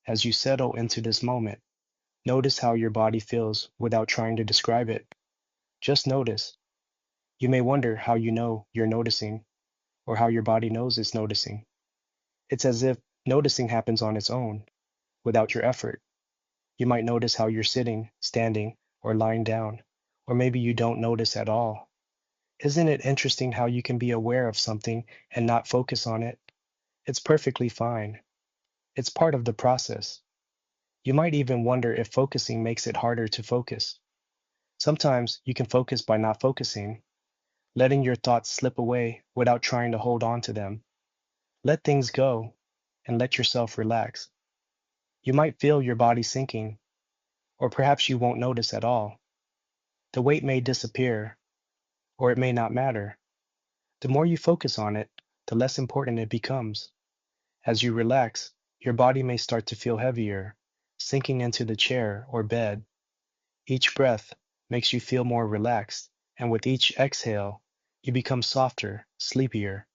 As you settle into this moment, notice how your body feels without trying to describe it. Just notice. You may wonder how you know you're noticing or how your body knows it's noticing. It's as if noticing happens on its own, without your effort. You might notice how you're sitting, standing, or lying down, or maybe you don't notice at all. Isn't it interesting how you can be aware of something and not focus on it? It's perfectly fine. It's part of the process. You might even wonder if focusing makes it harder to focus. Sometimes you can focus by not focusing, letting your thoughts slip away without trying to hold on to them. Let things go and let yourself relax. You might feel your body sinking, or perhaps you won't notice at all. The weight may disappear, or it may not matter. The more you focus on it, the less important it becomes. As you relax, your body may start to feel heavier, sinking into the chair or bed. Each breath makes you feel more relaxed, and with each exhale, you become softer, sleepier.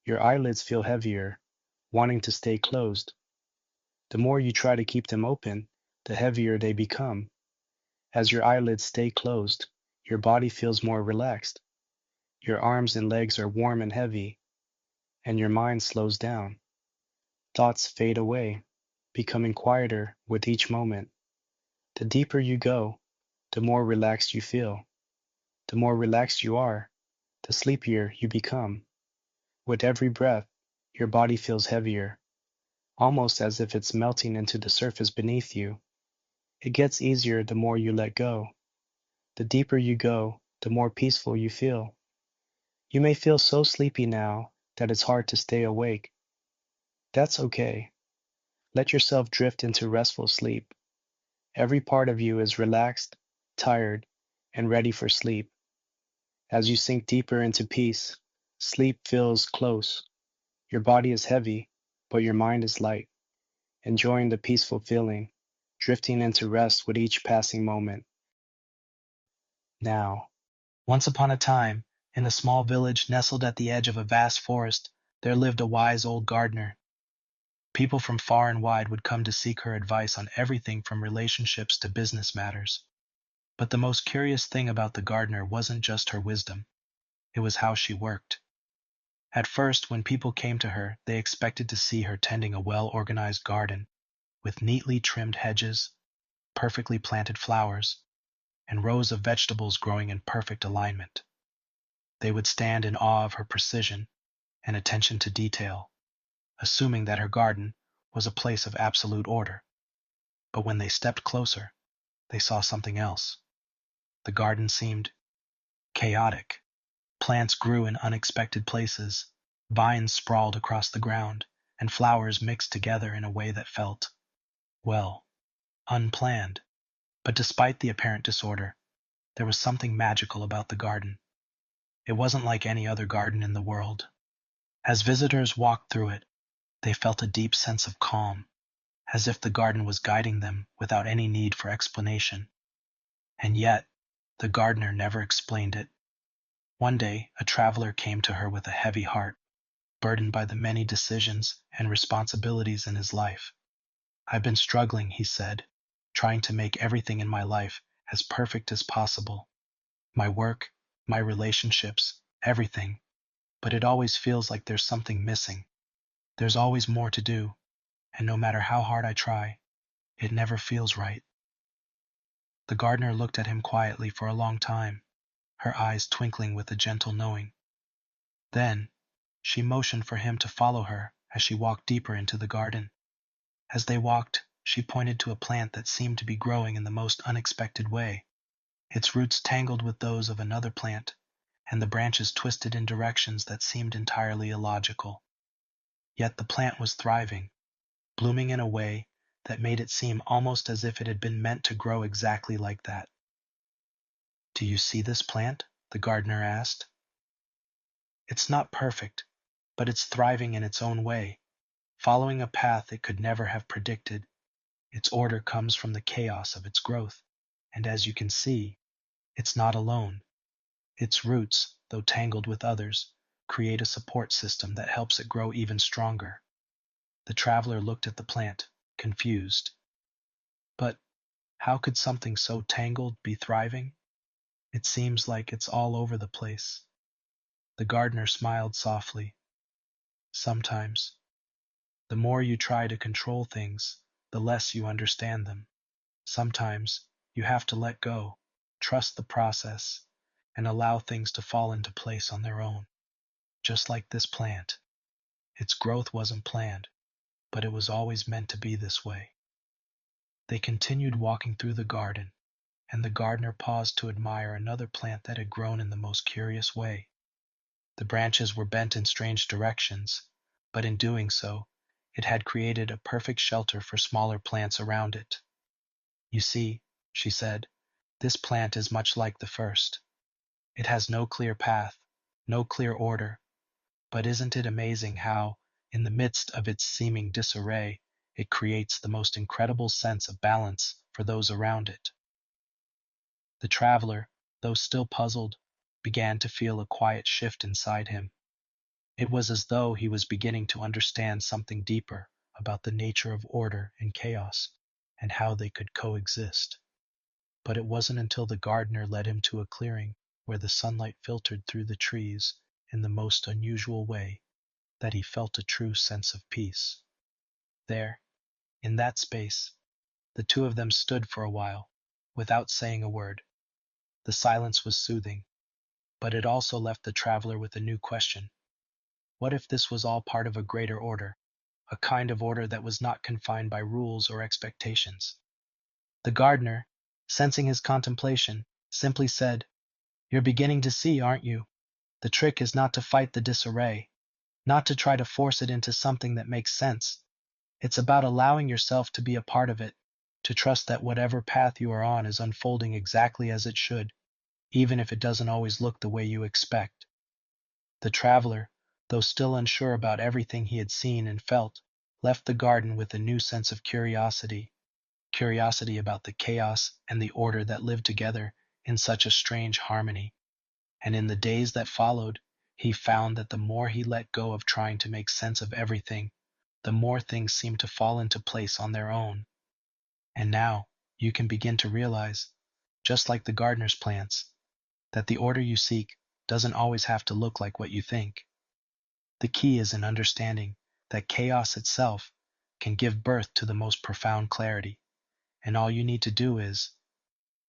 Your eyelids feel heavier, wanting to stay closed. The more you try to keep them open, the heavier they become. As your eyelids stay closed, your body feels more relaxed. Your arms and legs are warm and heavy, and your mind slows down. Thoughts fade away, becoming quieter with each moment. The deeper you go, the more relaxed you feel. The more relaxed you are, the sleepier you become. With every breath, your body feels heavier, almost as if it's melting into the surface beneath you. It gets easier the more you let go. The deeper you go, the more peaceful you feel. You may feel so sleepy now that it's hard to stay awake. That's okay. Let yourself drift into restful sleep. Every part of you is relaxed, tired, and ready for sleep. As you sink deeper into peace, sleep feels close. Your body is heavy, but your mind is light, enjoying the peaceful feeling, drifting into rest with each passing moment. Now, once upon a time, in a small village nestled at the edge of a vast forest, there lived a wise old gardener. People from far and wide would come to seek her advice on everything from relationships to business matters. But the most curious thing about the gardener wasn't just her wisdom, it was how she worked. At first, when people came to her, they expected to see her tending a well-organized garden with neatly trimmed hedges, perfectly planted flowers, and rows of vegetables growing in perfect alignment. They would stand in awe of her precision and attention to detail, assuming that her garden was a place of absolute order. But when they stepped closer, they saw something else. The garden seemed chaotic. Plants grew in unexpected places, vines sprawled across the ground, and flowers mixed together in a way that felt, well, unplanned. But despite the apparent disorder, there was something magical about the garden. It wasn't like any other garden in the world. As visitors walked through it, they felt a deep sense of calm, as if the garden was guiding them without any need for explanation. And yet, the gardener never explained it. One day, a traveler came to her with a heavy heart, burdened by the many decisions and responsibilities in his life. "I've been struggling," he said, "trying to make everything in my life as perfect as possible. My work, my relationships, everything. But it always feels like there's something missing. There's always more to do, and no matter how hard I try, it never feels right." The gardener looked at him quietly for a long time, her eyes twinkling with a gentle knowing. Then, she motioned for him to follow her as she walked deeper into the garden. As they walked, she pointed to a plant that seemed to be growing in the most unexpected way. Its roots tangled with those of another plant, and the branches twisted in directions that seemed entirely illogical. Yet the plant was thriving, blooming in a way that made it seem almost as if it had been meant to grow exactly like that. "Do you see this plant?" the gardener asked. "It's not perfect, but it's thriving in its own way, following a path it could never have predicted. Its order comes from the chaos of its growth, and as you can see, it's not alone. Its roots, though tangled with others, create a support system that helps it grow even stronger." The traveler looked at the plant, confused. But how could something so tangled be thriving? It seems like it's all over the place. The gardener smiled softly. Sometimes, the more you try to control things, the less you understand them. Sometimes, you have to let go, trust the process, and allow things to fall into place on their own. Just like this plant. Its growth wasn't planned, but it was always meant to be this way. They continued walking through the garden, and the gardener paused to admire another plant that had grown in the most curious way. The branches were bent in strange directions, but in doing so, it had created a perfect shelter for smaller plants around it. You see, she said, this plant is much like the first. It has no clear path, no clear order, but isn't it amazing how, in the midst of its seeming disarray, it creates the most incredible sense of balance for those around it? The traveler, though still puzzled, began to feel a quiet shift inside him. It was as though he was beginning to understand something deeper about the nature of order and chaos and how they could coexist. But it wasn't until the gardener led him to a clearing where the sunlight filtered through the trees in the most unusual way that he felt a true sense of peace. There, in that space, the two of them stood for a while, without saying a word. The silence was soothing, but it also left the traveler with a new question. What if this was all part of a greater order, a kind of order that was not confined by rules or expectations? The gardener, sensing his contemplation, simply said, "You're beginning to see, aren't you? The trick is not to fight the disarray, not to try to force it into something that makes sense. It's about allowing yourself to be a part of it, to trust that whatever path you are on is unfolding exactly as it should, even if it doesn't always look the way you expect." The traveler, though still unsure about everything he had seen and felt, left the garden with a new sense of curiosity about the chaos and the order that lived together in such a strange harmony. And in the days that followed, he found that the more he let go of trying to make sense of everything, the more things seemed to fall into place on their own. And now, you can begin to realize, just like the gardener's plants, that the order you seek doesn't always have to look like what you think. The key is in understanding that chaos itself can give birth to the most profound clarity, and all you need to do is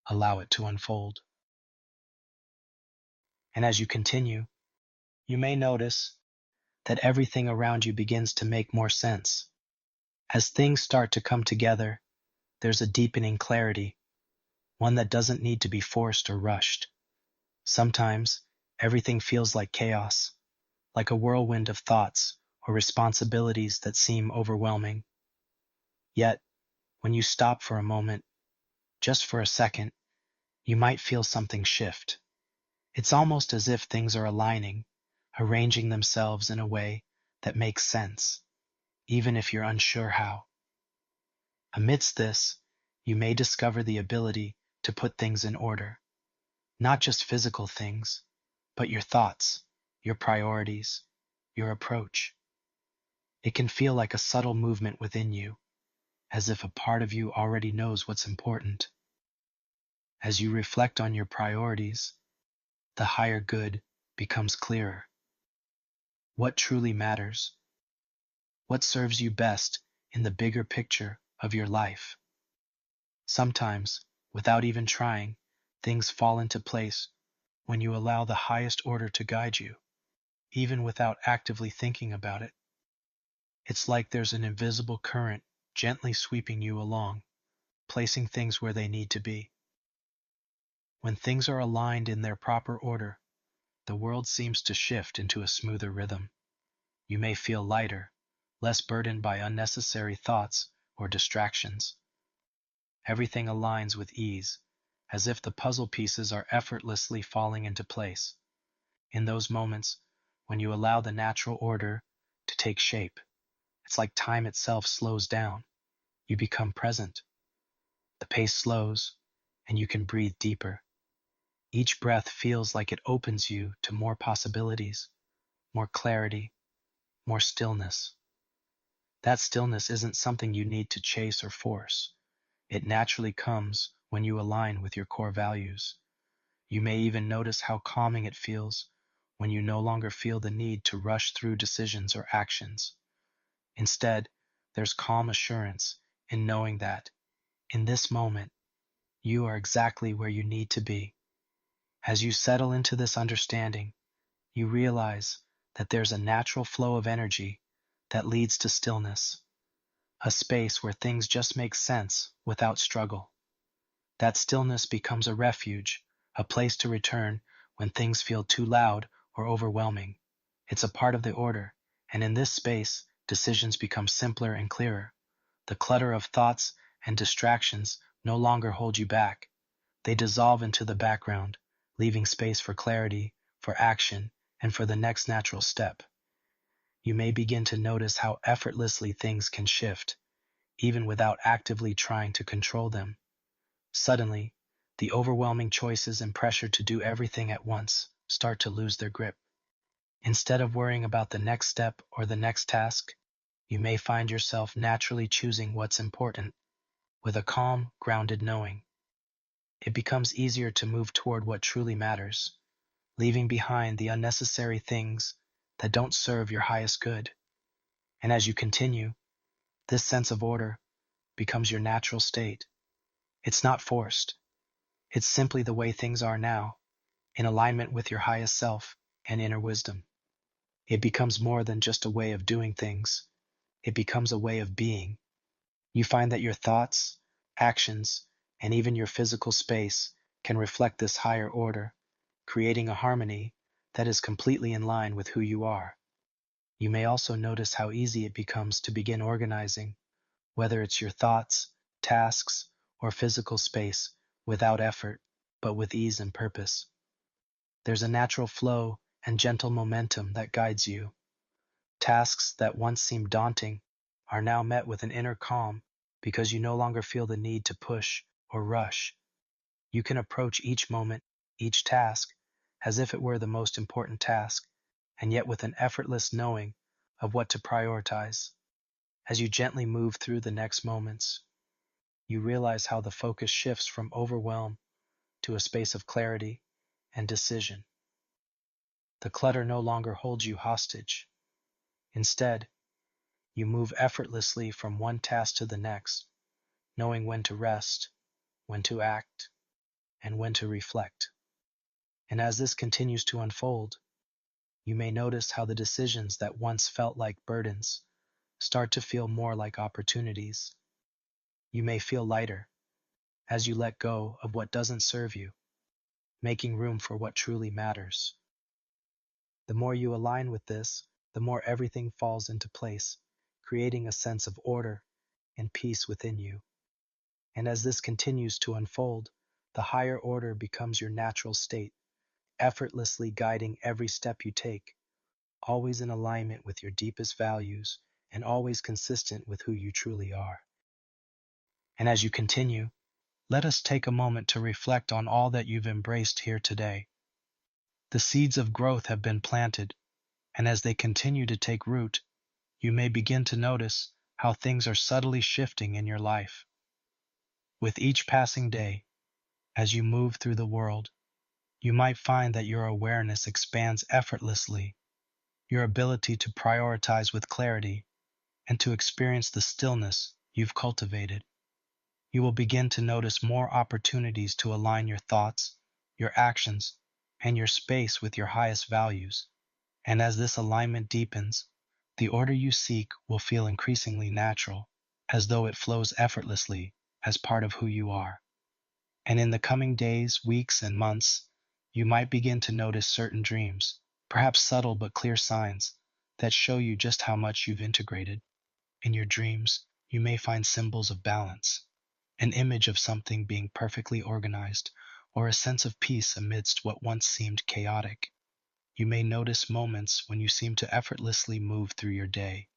allow it to unfold. And as you continue, you may notice that everything around you begins to make more sense. As things start to come together, there's a deepening clarity, one that doesn't need to be forced or rushed. Sometimes, everything feels like chaos, like a whirlwind of thoughts or responsibilities that seem overwhelming. Yet, when you stop for a moment, just for a second, you might feel something shift. It's almost as if things are aligning, arranging themselves in a way that makes sense, even if you're unsure how. Amidst this, you may discover the ability to put things in order, not just physical things, but your thoughts, your priorities, your approach. It can feel like a subtle movement within you, as if a part of you already knows what's important. As you reflect on your priorities, the higher good becomes clearer. What truly matters? What serves you best in the bigger picture of your life? Sometimes, without even trying, things fall into place when you allow the highest order to guide you, even without actively thinking about it. It's like there's an invisible current gently sweeping you along, placing things where they need to be. When things are aligned in their proper order, the world seems to shift into a smoother rhythm. You may feel lighter, less burdened by unnecessary thoughts or distractions. Everything aligns with ease, as if the puzzle pieces are effortlessly falling into place. In those moments, when you allow the natural order to take shape, it's like time itself slows down. You become present. The pace slows, and you can breathe deeper. Each breath feels like it opens you to more possibilities, more clarity, more stillness. That stillness isn't something you need to chase or force. It naturally comes when you align with your core values. You may even notice how calming it feels when you no longer feel the need to rush through decisions or actions. Instead, there's calm assurance in knowing that, in this moment, you are exactly where you need to be. As you settle into this understanding, you realize that there's a natural flow of energy that leads to stillness, a space where things just make sense without struggle. That stillness becomes a refuge, a place to return when things feel too loud or overwhelming. It's a part of the order, and in this space, decisions become simpler and clearer. The clutter of thoughts and distractions no longer hold you back. They dissolve into the background, leaving space for clarity, for action, and for the next natural step. You may begin to notice how effortlessly things can shift, even without actively trying to control them. Suddenly, the overwhelming choices and pressure to do everything at once start to lose their grip. Instead of worrying about the next step or the next task, you may find yourself naturally choosing what's important with a calm, grounded knowing. It becomes easier to move toward what truly matters, leaving behind the unnecessary things that don't serve your highest good. And as you continue, this sense of order becomes your natural state. It's not forced. It's simply the way things are now, in alignment with your highest self and inner wisdom. It becomes more than just a way of doing things. It becomes a way of being. You find that your thoughts, actions, and even your physical space can reflect this higher order, creating a harmony that is completely in line with who you are. You may also notice how easy it becomes to begin organizing, whether it's your thoughts, tasks, or physical space, without effort, but with ease and purpose. There's a natural flow and gentle momentum that guides you. Tasks that once seemed daunting are now met with an inner calm because you no longer feel the need to push or rush. You can approach each moment, each task, as if it were the most important task, and yet with an effortless knowing of what to prioritize. As you gently move through the next moments, you realize how the focus shifts from overwhelm to a space of clarity and decision. The clutter no longer holds you hostage. Instead, you move effortlessly from one task to the next, knowing when to rest, when to act, and when to reflect. And as this continues to unfold, you may notice how the decisions that once felt like burdens start to feel more like opportunities. You may feel lighter as you let go of what doesn't serve you, making room for what truly matters. The more you align with this, the more everything falls into place, creating a sense of order and peace within you. And as this continues to unfold, the higher order becomes your natural state, effortlessly guiding every step you take, always in alignment with your deepest values and always consistent with who you truly are. And as you continue, let us take a moment to reflect on all that you've embraced here today. The seeds of growth have been planted, and as they continue to take root, you may begin to notice how things are subtly shifting in your life. With each passing day, as you move through the world, you might find that your awareness expands effortlessly, your ability to prioritize with clarity, and to experience the stillness you've cultivated. You will begin to notice more opportunities to align your thoughts, your actions, and your space with your highest values. And as this alignment deepens, the order you seek will feel increasingly natural, as though it flows effortlessly as part of who you are. And in the coming days, weeks, and months, you might begin to notice certain dreams, perhaps subtle but clear signs that show you just how much you've integrated. In your dreams, you may find symbols of balance, an image of something being perfectly organized, or a sense of peace amidst what once seemed chaotic. You may notice moments when you seem to effortlessly move through your day,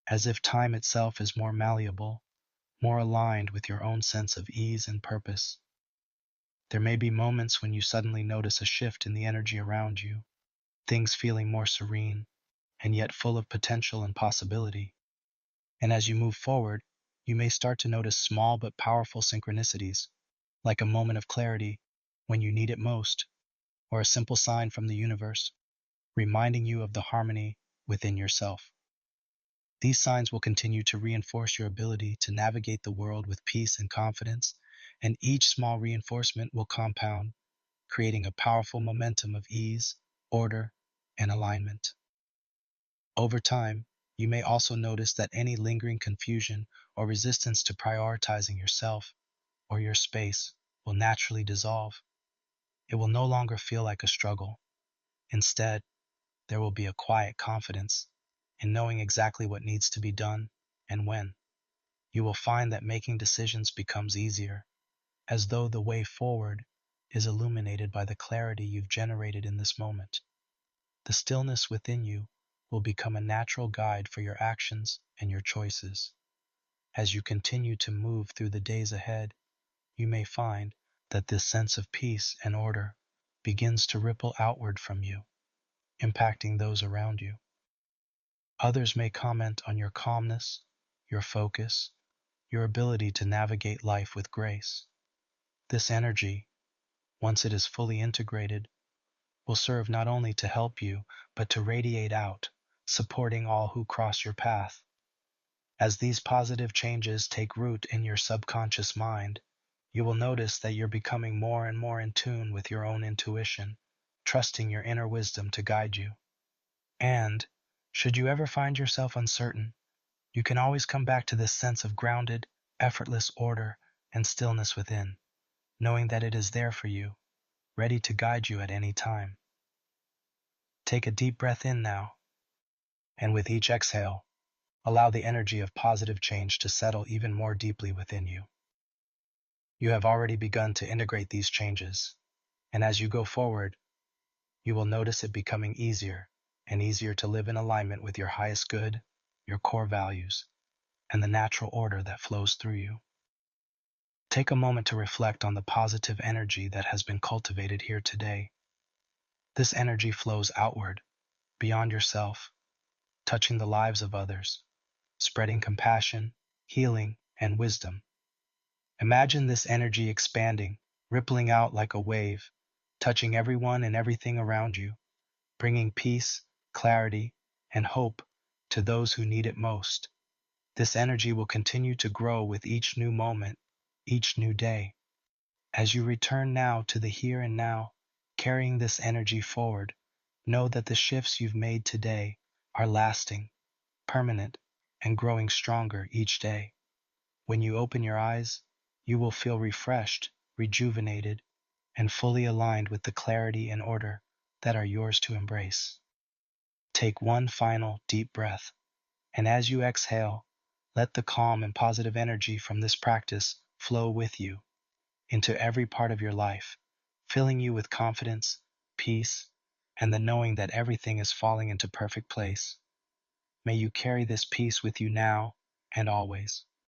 as if time itself is more malleable, more aligned with your own sense of ease and purpose. There may be moments when you suddenly notice a shift in the energy around you, things feeling more serene, and yet full of potential and possibility. And as you move forward, you may start to notice small but powerful synchronicities, like a moment of clarity when you need it most, or a simple sign from the universe reminding you of the harmony within yourself. These signs will continue to reinforce your ability to navigate the world with peace and confidence, and each small reinforcement will compound, creating a powerful momentum of ease, order, and alignment. Over time, you may also notice that any lingering confusion or resistance to prioritizing yourself or your space will naturally dissolve. It will no longer feel like a struggle. Instead, there will be a quiet confidence in knowing exactly what needs to be done and when. You will find that making decisions becomes easier, as though the way forward is illuminated by the clarity you've generated in this moment. The stillness within you will become a natural guide for your actions and your choices. As you continue to move through the days ahead, you may find that this sense of peace and order begins to ripple outward from you, impacting those around you. Others may comment on your calmness, your focus, your ability to navigate life with grace. This energy, once it is fully integrated, will serve not only to help you, but to radiate out, supporting all who cross your path. As these positive changes take root in your subconscious mind, you will notice that you're becoming more and more in tune with your own intuition, trusting your inner wisdom to guide you. And, should you ever find yourself uncertain, you can always come back to this sense of grounded, effortless order and stillness within, knowing that it is there for you, ready to guide you at any time. Take a deep breath in now, and with each exhale, allow the energy of positive change to settle even more deeply within you. You have already begun to integrate these changes, and as you go forward, you will notice it becoming easier and easier to live in alignment with your highest good, your core values, and the natural order that flows through you. Take a moment to reflect on the positive energy that has been cultivated here today. This energy flows outward, beyond yourself, touching the lives of others, spreading compassion, healing, and wisdom. Imagine this energy expanding, rippling out like a wave, touching everyone and everything around you, bringing peace, clarity, and hope to those who need it most. This energy will continue to grow with each new moment, each new day. As you return now to the here and now, carrying this energy forward, know that the shifts you've made today are lasting, permanent, and growing stronger each day. When you open your eyes, you will feel refreshed, rejuvenated, and fully aligned with the clarity and order that are yours to embrace. Take one final deep breath, and as you exhale, let the calm and positive energy from this practice flow with you into every part of your life, filling you with confidence, peace, and the knowing that everything is falling into perfect place. May you carry this peace with you now and always.